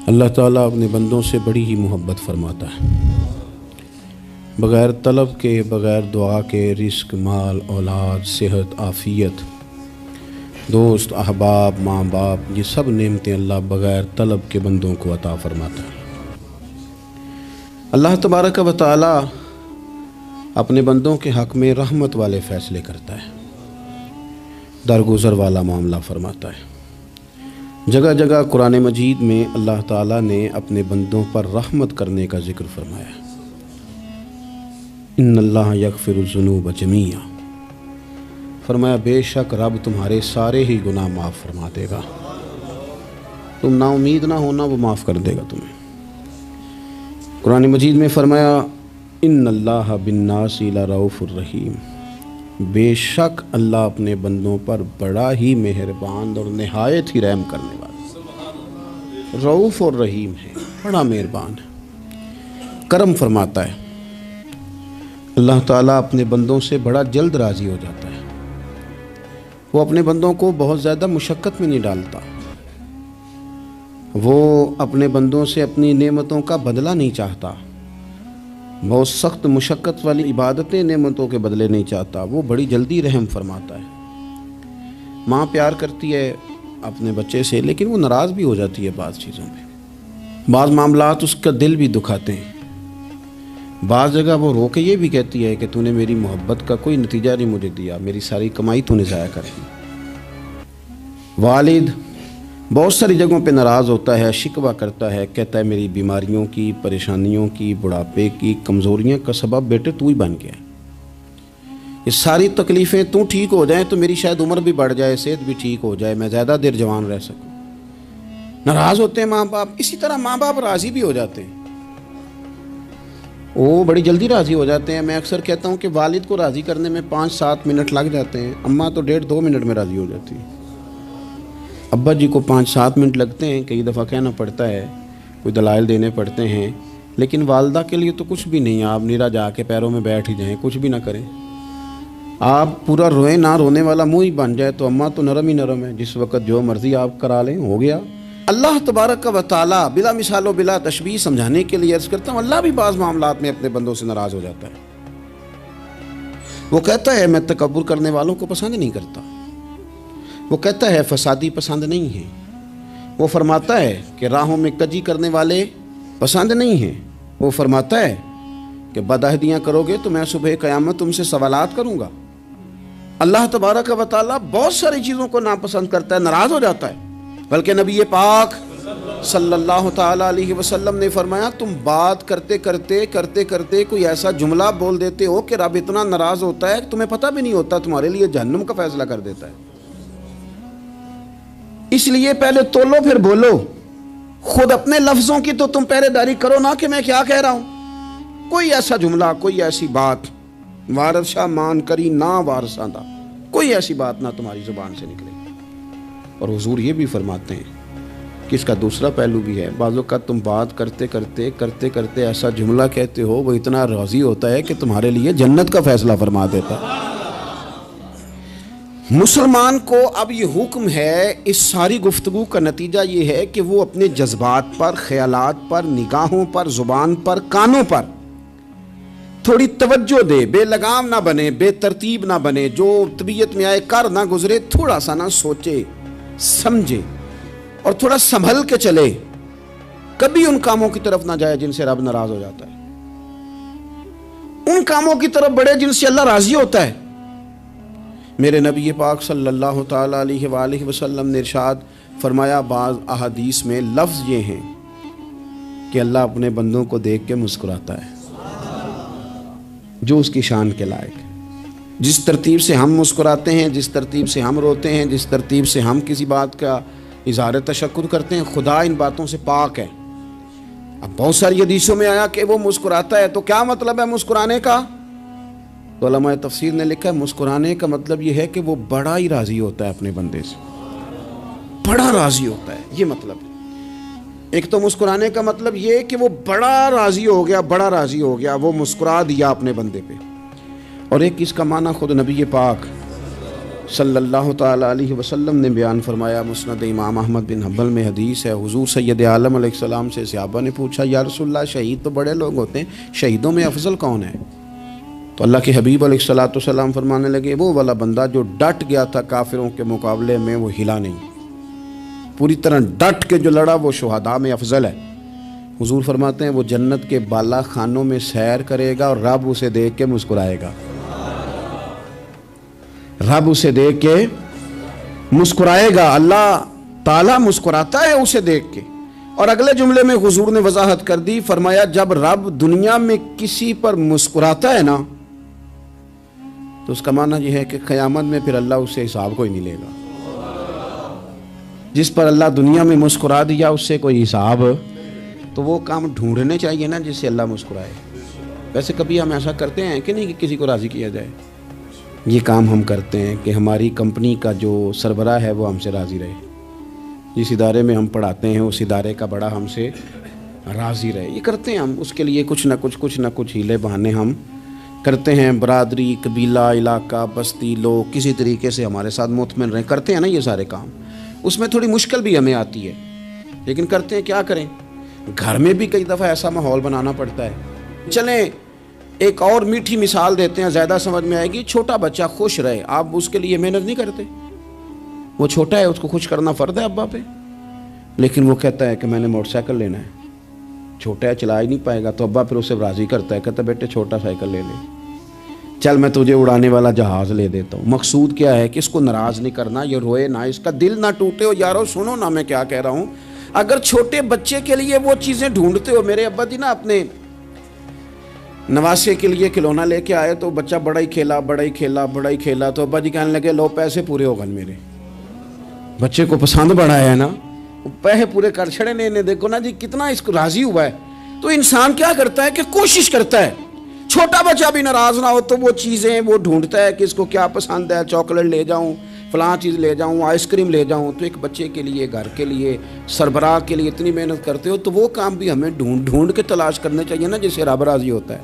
اللہ تعالیٰ اپنے بندوں سے بڑی ہی محبت فرماتا ہے۔ بغیر طلب کے، بغیر دعا کے رزق، مال، اولاد، صحت، عافیت، دوست، احباب، ماں باپ، یہ سب نعمتیں اللہ بغیر طلب کے بندوں کو عطا فرماتا ہے۔ اللہ تبارک و تعالیٰ اپنے بندوں کے حق میں رحمت والے فیصلے کرتا ہے، درگزر والا معاملہ فرماتا ہے۔ جگہ جگہ قرآن مجید میں اللہ تعالیٰ نے اپنے بندوں پر رحمت کرنے کا ذکر فرمایا ہے۔ ان اللہ یغفر الذنوب جمیعا، فرمایا بے شک رب تمہارے سارے ہی گناہ معاف فرما دے گا، تم نا امید نہ ہونا، وہ معاف کر دے گا تمہیں۔ قرآن مجید میں فرمایا ان اللہ بالناس لرؤوف الرحیم، بے شک اللہ اپنے بندوں پر بڑا ہی مہربان اور نہایت ہی رحم کرنے والا، رؤوف اور رحیم ہے، بڑا مہربان ہے، کرم فرماتا ہے۔ اللہ تعالیٰ اپنے بندوں سے بڑا جلد راضی ہو جاتا ہے، وہ اپنے بندوں کو بہت زیادہ مشقت میں نہیں ڈالتا، وہ اپنے بندوں سے اپنی نعمتوں کا بدلہ نہیں چاہتا، بہت سخت مشقت والی عبادتیں نعمتوں کے بدلے نہیں چاہتا، وہ بڑی جلدی رحم فرماتا ہے۔ ماں پیار کرتی ہے اپنے بچے سے، لیکن وہ ناراض بھی ہو جاتی ہے بعض چیزوں پہ، بعض معاملات اس کا دل بھی دکھاتے ہیں، بعض جگہ وہ رو کے یہ بھی کہتی ہے کہ تو نے میری محبت کا کوئی نتیجہ نہیں مجھے دیا، میری ساری کمائی تو نے ضائع کر دی۔ والد بہت ساری جگہوں پہ ناراض ہوتا ہے، شکوہ کرتا ہے، کہتا ہے میری بیماریوں کی، پریشانیوں کی، بڑھاپے کی، کمزوریاں کا سبب بیٹے تو ہی بن گیا ہے، یہ ساری تکلیفیں تو ٹھیک ہو جائیں تو میری شاید عمر بھی بڑھ جائے، صحت بھی ٹھیک ہو جائے، میں زیادہ دیر جوان رہ سکوں۔ ناراض ہوتے ہیں ماں باپ، اسی طرح ماں باپ راضی بھی ہو جاتے ہیں، وہ بڑی جلدی راضی ہو جاتے ہیں۔ میں اکثر کہتا ہوں کہ والد کو راضی کرنے میں 5-7 منٹ لگ جاتے ہیں، اماں تو 1.5-2 منٹ میں راضی ہو جاتی ہے، ابا جی کو 5-7 منٹ لگتے ہیں، کئی دفعہ کہنا پڑتا ہے، کوئی دلائل دینے پڑتے ہیں، لیکن والدہ کے لیے تو کچھ بھی نہیں، آپ نیرا جا کے پیروں میں بیٹھ ہی جائیں، کچھ بھی نہ کریں، آپ پورا روئیں نہ، رونے والا منہ ہی بن جائے، تو اماں تو نرم ہی نرم ہے، جس وقت جو مرضی آپ کرا لیں ہو گیا۔ اللہ تبارک و تعالیٰ بلا مثال و بلا تشبیہ سمجھانے کے لیے عرض کرتا ہوں، اللہ بھی بعض معاملات میں اپنے بندوں سے ناراض ہو جاتا ہے۔ وہ کہتا ہے میں تکبر کرنے والوں کو پسند نہیں کرتا، وہ کہتا ہے فسادی پسند نہیں ہیں، وہ فرماتا ہے کہ راہوں میں کجی کرنے والے پسند نہیں ہیں، وہ فرماتا ہے کہ بدعہدیاں کرو گے تو میں صبح قیامت تم سے سوالات کروں گا۔ اللہ تبارک و تعالیٰ بہت ساری چیزوں کو ناپسند کرتا ہے، ناراض ہو جاتا ہے، بلکہ نبی پاک صلی اللہ تعالیٰ علیہ وسلم نے فرمایا تم بات کرتے کرتے کوئی ایسا جملہ بول دیتے ہو کہ رب اتنا ناراض ہوتا ہے کہ تمہیں پتہ بھی نہیں ہوتا، تمہارے لیے جہنم کا فیصلہ کر دیتا ہے۔ اس لیے پہلے تولو پھر بولو، خود اپنے لفظوں کی تو تم پہرے داری کرو نا کہ میں کیا کہہ رہا ہوں۔ کوئی ایسا جملہ، کوئی ایسی بات وارث شاہ مان کری نہ وارثاں دا، کوئی ایسی بات نہ تمہاری زبان سے نکلے۔ اور حضور یہ بھی فرماتے ہیں کہ اس کا دوسرا پہلو بھی ہے، بعض اوقات تم بات کرتے کرتے ایسا جملہ کہتے ہو وہ اتنا راضی ہوتا ہے کہ تمہارے لیے جنت کا فیصلہ فرما دیتا ہے۔ مسلمان کو اب یہ حکم ہے، اس ساری گفتگو کا نتیجہ یہ ہے کہ وہ اپنے جذبات پر، خیالات پر، نگاہوں پر، زبان پر، کانوں پر تھوڑی توجہ دے، بے لگام نہ بنے، بے ترتیب نہ بنے، جو طبیعت میں آئے کر نہ گزرے، تھوڑا سا نہ سوچے سمجھے اور تھوڑا سنبھل کے چلے، کبھی ان کاموں کی طرف نہ جائے جن سے رب ناراض ہو جاتا ہے، ان کاموں کی طرف بڑھے جن سے اللہ راضی ہوتا ہے۔ میرے نبی پاک صلی اللہ تعالیٰ علیہ وآلہ وسلم نے ارشاد فرمایا، بعض احادیث میں لفظ یہ ہیں کہ اللہ اپنے بندوں کو دیکھ کے مسکراتا ہے جو اس کی شان کے لائق ہے۔ جس ترتیب سے ہم مسکراتے ہیں، جس ترتیب سے ہم روتے ہیں، جس ترتیب سے ہم کسی بات کا اظہار تشکر کرتے ہیں، خدا ان باتوں سے پاک ہے۔ اب بہت ساری حدیثوں میں آیا کہ وہ مسکراتا ہے، تو کیا مطلب ہے مسکرانے کا؟ تو علماء تفسیر نے لکھا ہے مسکرانے کا مطلب یہ ہے کہ وہ بڑا ہی راضی ہوتا ہے اپنے بندے سے، بڑا راضی ہوتا ہے، یہ مطلب ہے۔ ایک تو مسکرانے کا مطلب یہ کہ وہ بڑا راضی ہو گیا، بڑا راضی ہو گیا، وہ مسکرا دیا اپنے بندے پہ، اور ایک اس کا معنی خود نبی پاک صلی اللہ تعالیٰ علیہ وسلم نے بیان فرمایا، مسند امام احمد بن حنبل میں حدیث ہے، حضور سید عالم علیہ السلام سے صحابہ نے پوچھا، یا رسول اللہ شہید تو بڑے لوگ ہوتے ہیں، شہیدوں میں افضل کون ہے؟ تو اللہ کے حبیب علیہ السلام فرمانے لگے، وہ والا بندہ جو ڈٹ گیا تھا کافروں کے مقابلے میں، وہ ہلا نہیں، پوری طرح ڈٹ کے جو لڑا وہ شہداء میں افضل ہے۔ حضور فرماتے ہیں وہ جنت کے بالا خانوں میں سیر کرے گا اور رب اسے دیکھ کے مسکرائے گا، رب اسے دیکھ کے مسکرائے گا، اللہ تعالیٰ مسکراتا ہے اسے دیکھ کے۔ اور اگلے جملے میں حضور نے وضاحت کر دی، فرمایا جب رب دنیا میں کسی پر مسکراتا ہے نا تو اس کا معنی یہ ہے کہ قیامت میں پھر اللہ اس سے حساب کوئی نہیں لے گا۔ جس پر اللہ دنیا میں مسکرا دیا اس سے کوئی حساب، تو وہ کام ڈھونڈنے چاہیے نا جس سے اللہ مسکرائے۔ ویسے کبھی ہم ایسا کرتے ہیں کہ نہیں کہ کسی کو راضی کیا جائے؟ یہ کام ہم کرتے ہیں کہ ہماری کمپنی کا جو سربراہ ہے وہ ہم سے راضی رہے، جس ادارے میں ہم پڑھاتے ہیں اس ادارے کا بڑا ہم سے راضی رہے، یہ کرتے ہیں ہم۔ اس کے لیے کچھ نہ کچھ ہیلے بہانے ہم کرتے ہیں، برادری، قبیلہ، علاقہ، بستی، لوگ کسی طریقے سے ہمارے ساتھ مطمئن رہیں، کرتے ہیں نا یہ سارے کام۔ اس میں تھوڑی مشکل بھی ہمیں آتی ہے، لیکن کرتے ہیں، کیا کریں؟ گھر میں بھی کئی دفعہ ایسا ماحول بنانا پڑتا ہے۔ چلیں ایک اور میٹھی مثال دیتے ہیں، زیادہ سمجھ میں آئے گی۔ چھوٹا بچہ خوش رہے، آپ اس کے لیے محنت نہیں کرتے، وہ چھوٹا ہے، اس کو خوش کرنا فرض ہے ابا پہ، لیکن وہ کہتا ہے کہ میں نے موٹر سائیکل لینا ہے، چھوٹا ہے چلا ہی نہیں پائے گا، تو ابا پھر اسے راضی کرتا ہے، کہتا ہے بیٹے چھوٹا سائیکل لے لے، چل میں تجھے اڑانے والا جہاز لے دیتا ہوں۔ مقصود کیا ہے کہ اس کو ناراض نہیں کرنا، یہ روئے نہ، اس کا دل نہ ٹوٹے۔ ہو یارو سنو نا میں کیا کہہ رہا ہوں، اگر چھوٹے بچے کے لیے وہ چیزیں ڈھونڈتے ہو، میرے ابا جی نا اپنے نواسے کے لیے کھلونا لے کے آئے تو بچہ بڑا ہی کھیلا تو ابا جی کہنے لگے لو پیسے پورے ہو گئے میرے، بچے کو پسند بڑا ہے نا، پیسے پورے کر چھڑے نے، دیکھو نا جی کتنا اس کو راضی ہوا ہے۔ تو انسان کیا کرتا ہے کہ کوشش کرتا ہے، چھوٹا بچہ بھی ناراض نہ ہو تو وہ چیزیں وہ ڈھونڈتا ہے کہ اس کو کیا پسند ہے، چاکلیٹ لے جاؤں، فلاں چیز لے جاؤں، آئس کریم لے جاؤں۔ تو ایک بچے کے لیے، گھر کے لیے، سربراہ کے لیے اتنی محنت کرتے ہو، تو وہ کام بھی ہمیں ڈھونڈ کے تلاش کرنے چاہیے نا جس سے رب راضی ہوتا ہے،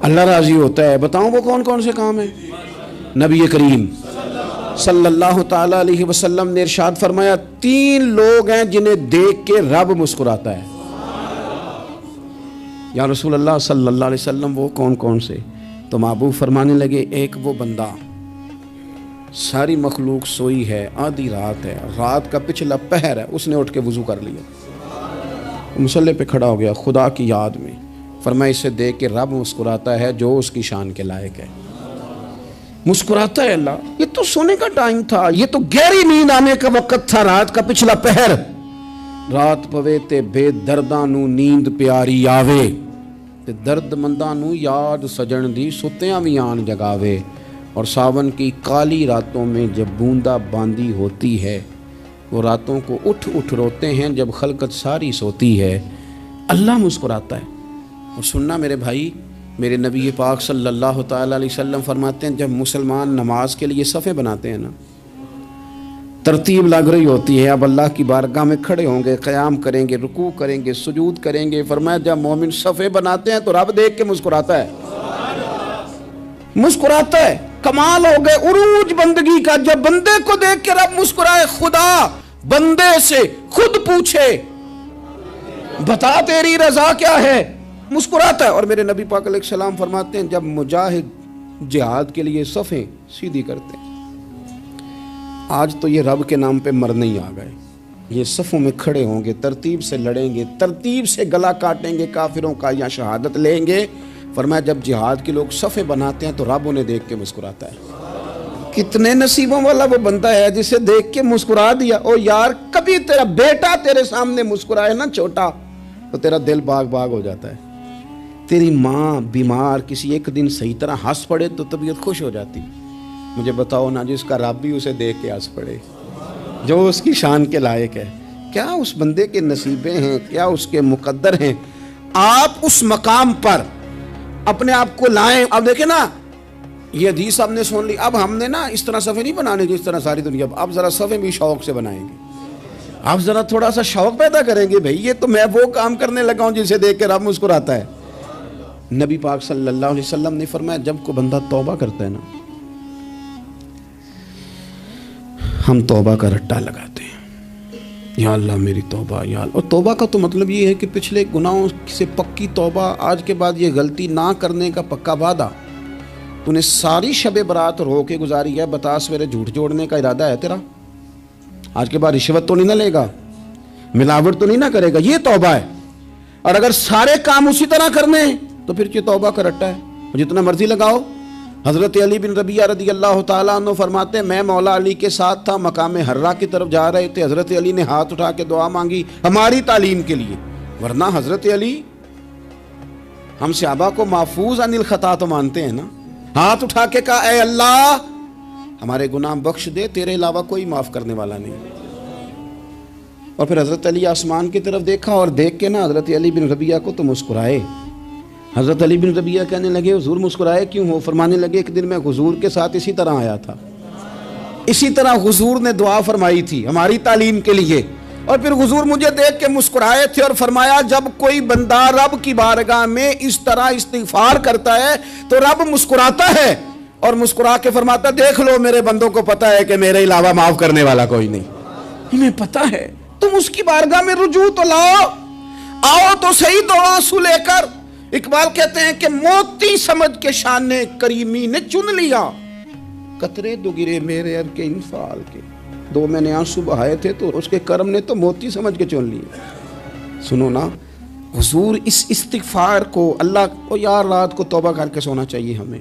اللہ راضی ہوتا ہے۔ بتاؤں وہ کون کون سے کام ہیں؟ نبی کریم صلی اللہ تعالیٰ علیہ وسلم نے ارشاد فرمایا 3 لوگ ہیں جنہیں دیکھ کے رب مسکراتا ہے۔ یا رسول اللہ صلی اللہ علیہ وسلم وہ کون کون سے؟ تو محبوب فرمانے لگے، ایک وہ بندہ ساری مخلوق سوئی ہے، آدھی رات ہے، رات کا پچھلا پہر ہے، اس نے اٹھ کے وضو کر لیا، مصلی پہ کھڑا ہو گیا خدا کی یاد میں، فرمایا اسے دیکھ کے رب مسکراتا ہے جو اس کی شان کے لائق ہے، مسکراتا ہے اللہ۔ یہ تو سونے کا ٹائم تھا، یہ تو گہری نیند آنے کا وقت تھا، رات کا پچھلا پہر، رات پوے تے بے درداں نو نیند پیاری آوے، تے درد منداں نو یاد سجن دی ستیاں وی آن جگاوے، اور ساون کی کالی راتوں میں جب بوندا باندی ہوتی ہے، وہ راتوں کو اٹھ اٹھ روتے ہیں جب خلقت ساری سوتی ہے، اللہ مسکراتا ہے۔ اور سننا میرے بھائی، میرے نبی پاک صلی اللہ تعالیٰ علیہ وسلم فرماتے ہیں جب مسلمان نماز کے لیے صفیں بناتے ہیں نا، ترتیب لگ رہی ہوتی ہے، اب اللہ کی بارگاہ میں کھڑے ہوں گے، قیام کریں گے، رکوع کریں گے، سجود کریں گے، فرمایا جب مومن صفیں بناتے ہیں تو رب دیکھ کے مسکراتا ہے، مسکراتا ہے۔ کمال ہو گئے عروج بندگی کا، جب بندے کو دیکھ کے رب مسکرائے، خدا بندے سے خود پوچھے بتا تیری رضا کیا ہے، مسکراتا ہے۔ اور میرے نبی پاک علیہ السلام فرماتے ہیں جب مجاہد جہاد کے لیے صفیں سیدھی کرتے ہیں، آج تو یہ رب کے نام پہ مرنے ہی آ گئے، یہ صفوں میں کھڑے ہوں گے، ترتیب سے لڑیں گے، ترتیب سے گلا کاٹیں گے کافروں کا یا شہادت لیں گے۔ فرمایا جب جہاد کے لوگ صفیں بناتے ہیں تو رب انہیں دیکھ کے مسکراتا ہے۔ کتنے نصیبوں والا وہ بندہ ہے جسے دیکھ کے مسکرا دیا۔ او یار کبھی تیرا بیٹا تیرے سامنے مسکرائے نا چھوٹا، تو تیرا دل باغ باغ ہو جاتا ہے۔ تیری ماں بیمار کسی ایک دن صحیح طرح ہنس پڑے تو طبیعت خوش ہو جاتی۔ مجھے بتاؤ نا جس کا رب بھی اسے دیکھ کے ہنس پڑے، جو اس کی شان کے لائق ہے، کیا اس بندے کے نصیبیں ہیں، کیا اس کے مقدر ہیں۔ آپ اس مقام پر اپنے آپ کو لائیں۔ اب دیکھیں نا یہ حدیث آپ نے سن لی، اب ہم نے نا اس طرح صفحے نہیں بنانے جس طرح ساری دنیا، اب ذرا صفحے بھی شوق سے بنائیں گے، اب ذرا تھوڑا سا شوق پیدا کریں گے، بھئی یہ تو میں وہ کام کرنے لگا ہوں جسے دیکھ کے رب مسکراتا ہے۔ نبی پاک صلی اللہ علیہ وسلم نے فرمایا جب کوئی بندہ توبہ کرتا ہے نا، ہم توبہ کا رٹا لگاتے ہیں، یا اللہ میری توبہ، یا اللہ۔ اور توبہ کا تو مطلب یہ ہے کہ پچھلے گناہوں سے پکی توبہ، آج کے بعد یہ غلطی نہ کرنے کا پکا وعدہ۔ تو نے ساری شب برات رو کے گزاری ہے، بتا سویرے جھوٹ جوڑنے کا ارادہ ہے تیرا؟ آج کے بعد رشوت تو نہیں نہ لے گا، ملاوٹ تو نہیں نہ کرے گا، یہ توبہ ہے۔ اور اگر سارے کام اسی طرح کرنے ہیں تو پھر یہ توبہ کا رٹا ہے، جتنا مرضی لگاؤ۔ حضرت علی بن ربیعہ رضی اللہ تعالیٰ عنہ فرماتے ہیں میں مولا علی کے ساتھ تھا، مقام حرہ کی طرف جا رہے تھے، حضرت علی نے ہاتھ اٹھا کے دعا مانگی ہماری تعلیم کے لیے، ورنہ حضرت علی ہم صحابہ کو محفوظ عن الخطا تو مانتے ہیں نا۔ ہاتھ اٹھا کے کہا اے اللہ ہمارے گناہ بخش دے، تیرے علاوہ کوئی معاف کرنے والا نہیں۔ اور پھر حضرت علی آسمان کی طرف دیکھا اور دیکھ کے نا حضرت علی بن ربیعہ کو تو مسکرائے۔ حضرت علی بن ربیعہ کہنے لگے حضور مسکرائے کیوں ہو؟ فرمانے لگے ایک دن میں حضور کے ساتھ اسی طرح آیا تھا، اسی طرح حضور نے دعا فرمائی تھی ہماری تعلیم کے لیے، اور پھر حضور مجھے دیکھ کے مسکرائے تھے اور فرمایا جب کوئی بندہ رب کی بارگاہ میں اس طرح استغفار کرتا ہے تو رب مسکراتا ہے اور مسکرا کے فرماتا دیکھ لو میرے بندوں کو پتا ہے کہ میرے علاوہ معاف کرنے والا کوئی نہیں، انہیں پتا ہے، تم اس کی بارگاہ میں رجوع تو لاؤ، آؤ تو صحیح دعا آنسو لے کر۔ اقبال کہتے ہیں کہ موتی سمجھ کے شان کریمی نے چن لیا، قطرے دو گرے میرے ار کے انفعال کے، دو میں نے آنسو بہائے تھے تو اس کے کرم نے تو موتی سمجھ کے چن لیا۔ سنو نا حضور اس استغفار کو اللہ کو یار رات کو توبہ کر کے سونا چاہیے ہمیں۔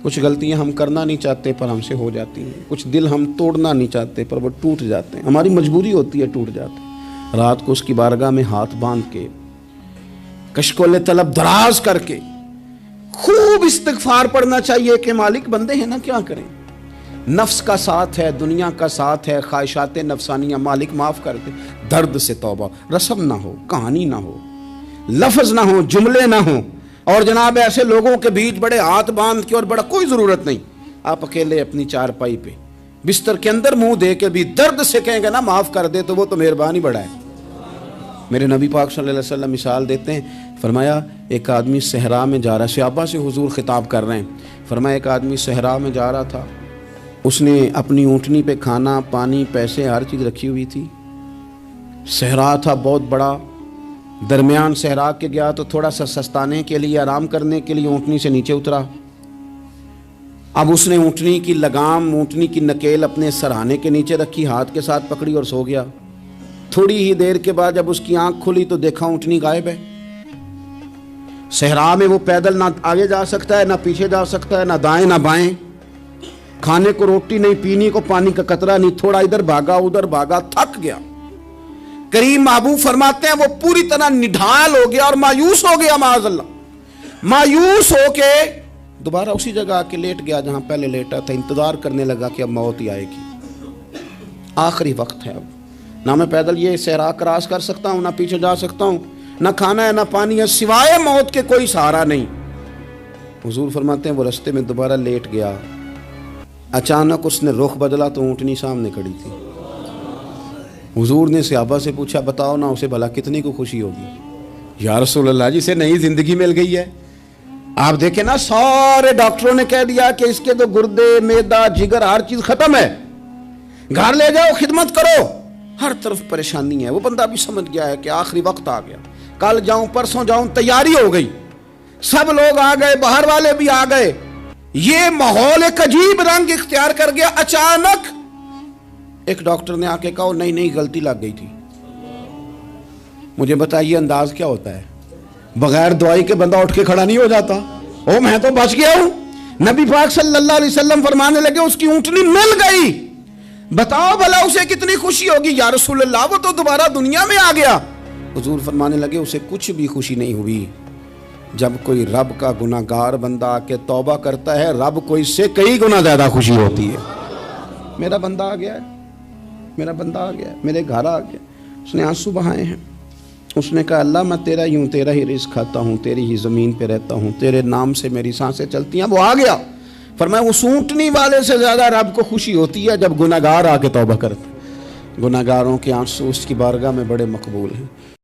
کچھ غلطیاں ہم کرنا نہیں چاہتے پر ہم سے ہو جاتی ہیں، کچھ دل ہم توڑنا نہیں چاہتے پر وہ ٹوٹ جاتے ہیں، ہماری مجبوری ہوتی ہے ٹوٹ جاتے ہیں۔ رات کو اس کی بارگاہ میں ہاتھ باندھ کے کشکول طلب دراز کر کے خوب استغفار پڑھنا چاہیے کہ مالک بندے ہیں نا کیا کریں، نفس کا ساتھ ہے، دنیا کا ساتھ ہے، خواہشات نفسانیہ، مالک معاف کر دے۔ درد سے توبہ، رسم نہ ہو، کہانی نہ ہو، لفظ نہ ہو، جملے نہ ہو، اور جناب ایسے لوگوں کے بیچ بڑے ہاتھ باندھ کے اور بڑا کوئی ضرورت نہیں، آپ اکیلے اپنی چارپائی پہ بستر کے اندر منہ دے کے بھی درد سے کہیں گے نا معاف کر دے تو وہ تو مہربانی بڑا ہے۔ میرے نبی پاک صلی اللہ علیہ وسلم مثال دیتے ہیں، فرمایا ایک آدمی صحرا میں جا رہا ہے، صحابہ سے حضور خطاب کر رہے ہیں، فرمایا ایک آدمی صحرا میں جا رہا تھا، اس نے اپنی اونٹنی پہ کھانا پانی پیسے ہر چیز رکھی ہوئی تھی، صحرا تھا بہت بڑا، درمیان صحرا کے گیا تو تھوڑا سا سستانے کے لیے آرام کرنے کے لیے اونٹنی سے نیچے اترا، اب اس نے اونٹنی کی لگام اونٹنی کی نکیل اپنے سرہانے کے نیچے رکھی، ہاتھ کے ساتھ پکڑی اور سو گیا۔ تھوڑی ہی دیر کے بعد جب اس کی آنکھ کھلی تو دیکھا اونٹنی غائب ہے۔ صحرا میں وہ پیدل نہ آگے جا سکتا ہے نہ پیچھے جا سکتا ہے، نہ دائیں نہ بائیں، کھانے کو روٹی نہیں، پینے کو پانی کا قطرہ نہیں، تھوڑا ادھر بھاگا ادھر بھاگا، تھک گیا۔ کریم محبوب فرماتے ہیں وہ پوری طرح نڈھال ہو گیا اور مایوس ہو گیا، معاذ اللہ، مایوس ہو کے دوبارہ اسی جگہ آ کے لیٹ گیا جہاں پہلے لیٹا تھا، انتظار کرنے لگا کہ اب موت ہی آئے گی، آخری وقت ہے، اب نہ میں پیدل یہ صحرا کراس کر سکتا ہوں، نہ پیچھے جا سکتا ہوں، نہ کھانا ہے نہ پانی ہے، سوائے موت کے کوئی سہارا نہیں۔ حضور فرماتے ہیں وہ رستے میں دوبارہ لیٹ گیا، اچانک اس نے رخ بدلا تو اونٹنی سامنے کھڑی تھی۔ حضور نے صحابہ سے پوچھا بتاؤ نا اسے بھلا کتنی کو خوشی ہوگی؟ یا رسول اللہ جسے نئی زندگی مل گئی ہے۔ آپ دیکھیں نا سارے ڈاکٹروں نے کہہ دیا کہ اس کے تو گردے معدہ جگر ہر چیز ختم ہے، گھر لے جاؤ خدمت کرو، ہر طرف پریشانی ہے۔ وہ بندہ بھی سمجھ گیا ہے کہ آخری وقت آ گیا، کل جاؤں پرسوں جاؤں، تیاری ہو گئی، سب لوگ آ گئے، باہر والے بھی آ گئے، یہ ماحول ایک عجیب رنگ اختیار کر گیا۔ اچانک ایک ڈاکٹر نے آ کے کہا نہیں نہیں غلطی لگ گئی تھی۔ مجھے بتائیے انداز کیا ہوتا ہے؟ بغیر دوائی کے بندہ اٹھ کے کھڑا نہیں ہو جاتا، او میں تو بچ گیا ہوں۔ نبی پاک صلی اللہ علیہ وسلم فرمانے لگے اس کی اونٹنی مل گئی، بتاؤ بھلا اسے کتنی خوشی ہوگی؟ یا رسول اللہ وہ تو دوبارہ دنیا میں آ گیا۔ حضور فرمانے لگے اسے کچھ بھی خوشی نہیں ہوئی۔ جب کوئی رب کا گناہگار بندہ آ کے توبہ کرتا ہے، رب کو اس سے کئی گنا زیادہ خوشی ہوتی ہے۔ میرا بندہ آ گیا ہے، میرا بندہ آ گیا ہے، میرے گھر آ گیا، اس نے آنسو بہائے ہیں، اس نے کہا اللہ میں تیرا ہی ہوں، تیرا ہی رزق کھاتا ہوں، تیری ہی زمین پہ رہتا ہوں، تیرے نام سے میری سانسیں چلتی ہیں۔ وہ آ گیا، فرمایا اس اونٹنی والے سے زیادہ رب کو خوشی ہوتی ہے جب گناہگار آ کے توبہ کرتے۔ گناہگاروں کے آنسو اس کی بارگاہ میں بڑے مقبول ہیں۔